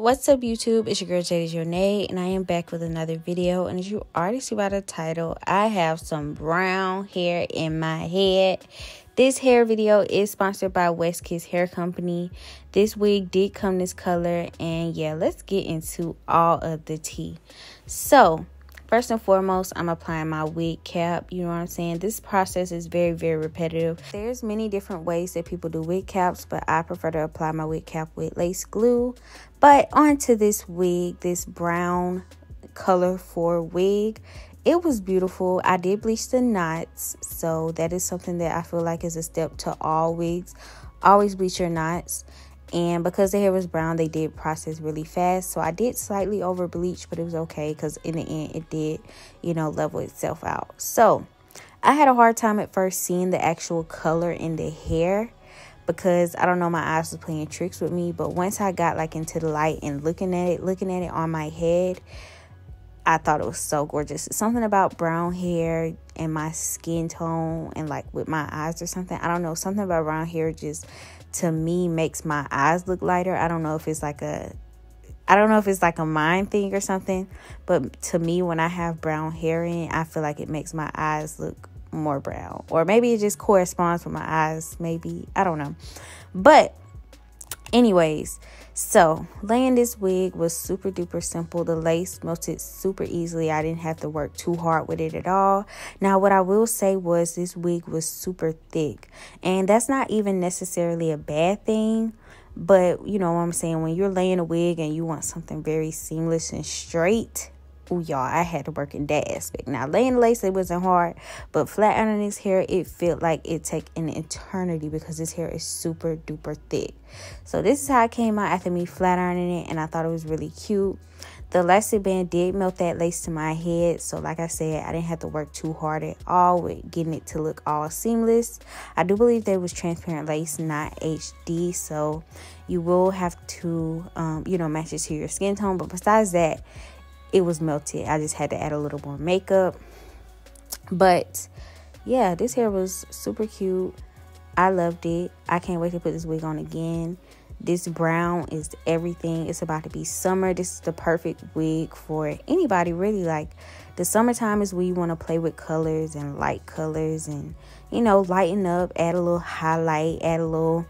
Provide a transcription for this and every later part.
What's up, YouTube? It's your girl Jayda Jonét, and I am back with another video. And as you already see by the title, I have some brown hair in my head. This hair video is sponsored by Westkisshair Company. This wig did come this color, and yeah, let's get into all of the tea. So first and foremost, I'm applying my wig cap. You know what I'm saying? This process is very, very repetitive. There's many different ways that people do wig caps, but I prefer to apply my wig cap with lace glue. But onto this wig, this brown color for wig. It was beautiful. I did bleach the knots, so that is something that I feel like is a step to all wigs. Always bleach your knots. And because the hair was brown, they did process really fast. So I did slightly over bleach, but it was okay because in the end, it did, level itself out. So I had a hard time at first seeing the actual color in the hair because I don't know, my eyes was playing tricks with me. But once I got into the light and looking at it on my head, I thought it was so gorgeous. Something about brown hair and my skin tone and with my eyes or something. I don't know, something about brown hair just to me makes my eyes look lighter. I don't know if it's like a mind thing or something, but to me, when I have brown hair in, I feel like it makes my eyes look more brown, or maybe it just corresponds with my eyes, maybe, I don't know. But anyways, so laying this wig was super duper simple. The lace melted super easily. I didn't have to work too hard with it at all. Now, what I will say was this wig was super thick, and that's not even necessarily a bad thing. But you know what I'm saying, when you're laying a wig and you want something very seamless and straight, ooh, y'all, I had to work in that aspect. Now, laying the lace, it wasn't hard, but flat ironing this hair, it felt like it take an eternity because this hair is super duper thick. So this is how it came out after me flat ironing it, and I thought it was really cute. The elastic band did melt that lace to my head, so like I said, I didn't have to work too hard at all with getting it to look all seamless. I do believe that it was transparent lace, not HD, so you will have to, match it to your skin tone. But besides that, it was melted. I just had to add a little more makeup. But yeah, this hair was super cute. I loved it. I can't wait to put this wig on again. This brown is everything. It's about to be summer. This is the perfect wig for anybody, really. The summertime is where you want to play with colors and light colors and, lighten up, add a little highlight, add a little,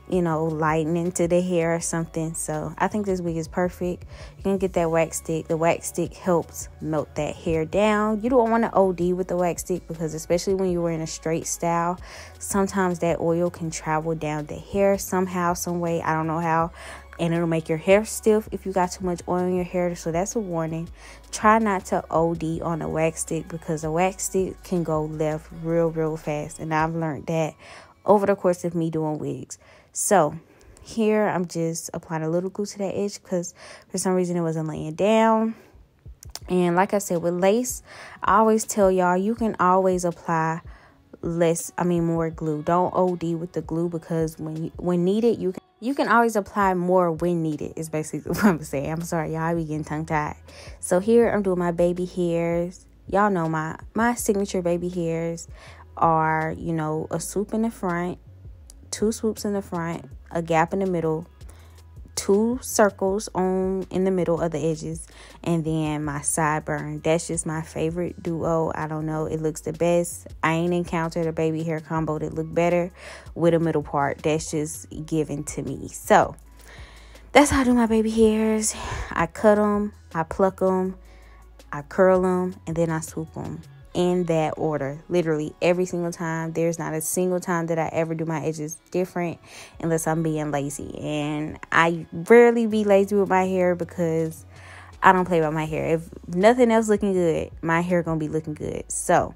lightening to the hair or something. So I think this wig is perfect. You can get that wax stick. The wax stick helps melt that hair down. You don't want to OD with the wax stick because especially when you're in a straight style, sometimes that oil can travel down the hair somehow, some way. I don't know how. And it'll make your hair stiff if you got too much oil in your hair. So that's a warning. Try not to OD on a wax stick because a wax stick can go left real fast. And I've learned that over the course of me doing wigs. So here I'm just applying a little glue to that edge because for some reason it wasn't laying down. And like I said, with lace, I always tell y'all you can always apply more glue. Don't OD with the glue because when needed, you can always apply more when needed is basically what I'm saying. I'm sorry, y'all, I be getting tongue-tied. So here I'm doing my baby hairs. Y'all know my signature baby hairs are, a swoop in the front, 2 swoops in the front, a gap in the middle, 2 circles in the middle of the edges, and then my sideburn. That's just my favorite duo. I don't know, it looks the best. I ain't encountered a baby hair combo that look better with a middle part. That's just given to me. So that's how I do my baby hairs. I cut them, I pluck them, I curl them, and then I swoop them. In that order, literally every single time. There's not a single time that I ever do my edges different unless I'm being lazy, and I rarely be lazy with my hair because I don't play about my hair. If nothing else looking good, my hair gonna be looking good. So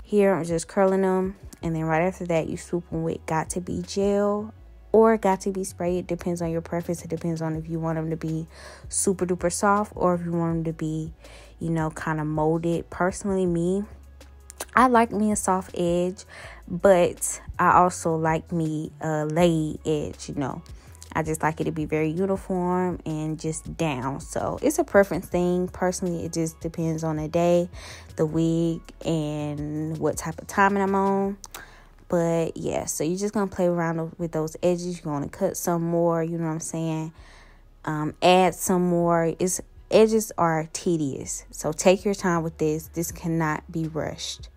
here I'm just curling them, and then right after that you swoop them with got to be gel or got to be spray. It depends on your preference. It depends on if you want them to be super duper soft or if you want them to be, kind of molded. Personally, I like me a soft edge, but I also like me a laid edge, I just like it to be very uniform and just down. So it's a preference thing. Personally, it just depends on the day, the wig, and what type of timing I'm on. But yeah, so you're just gonna play around with those edges. You're gonna cut some more, you know what I'm saying? add some more. Edges are tedious, so take your time with this. This cannot be rushed.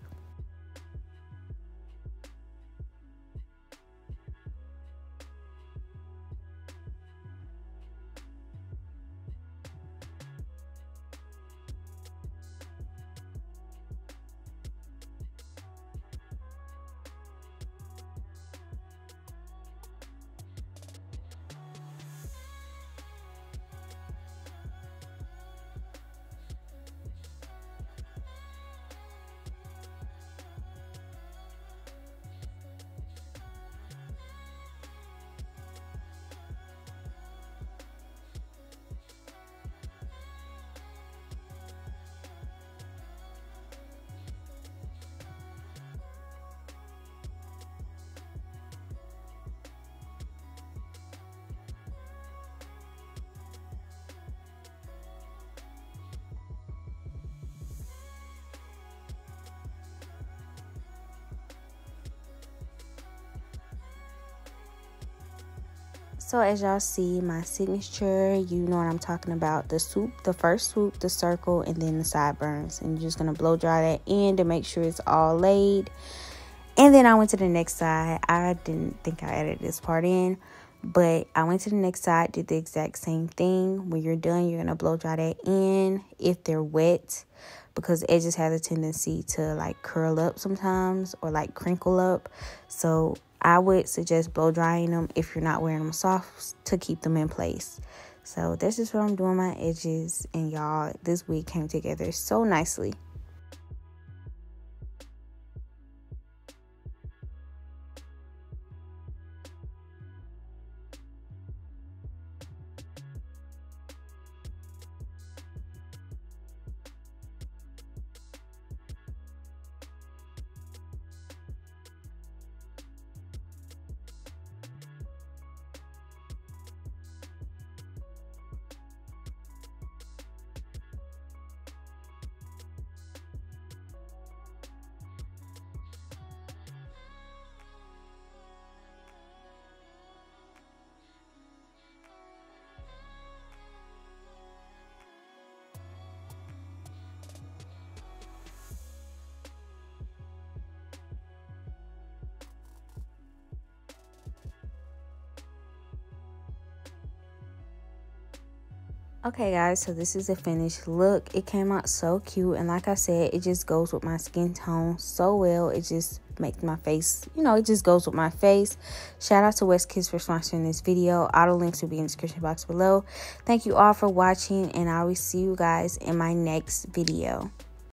So as y'all see, my signature, you know what I'm talking about. The swoop, the first swoop, the circle, and then the sideburns. And you're just going to blow dry that in to make sure it's all laid. And then I went to the next side. I didn't think I added this part in, but I went to the next side, did the exact same thing. When you're done, you're going to blow dry that in if they're wet, because edges have a tendency to like curl up sometimes or like crinkle up. So I would suggest blow drying them if you're not wearing them soft to keep them in place. So that's just what I'm doing my edges. And y'all, this wig came together so nicely. Okay guys, so this is a finished look. It came out so cute, and like I said, it just goes with my skin tone so well. It just makes my face, you know, it just goes with my face. Shout out to Westkiss for sponsoring this video. All the links will be in the description box below. Thank you all for watching, and I will see you guys in my next video.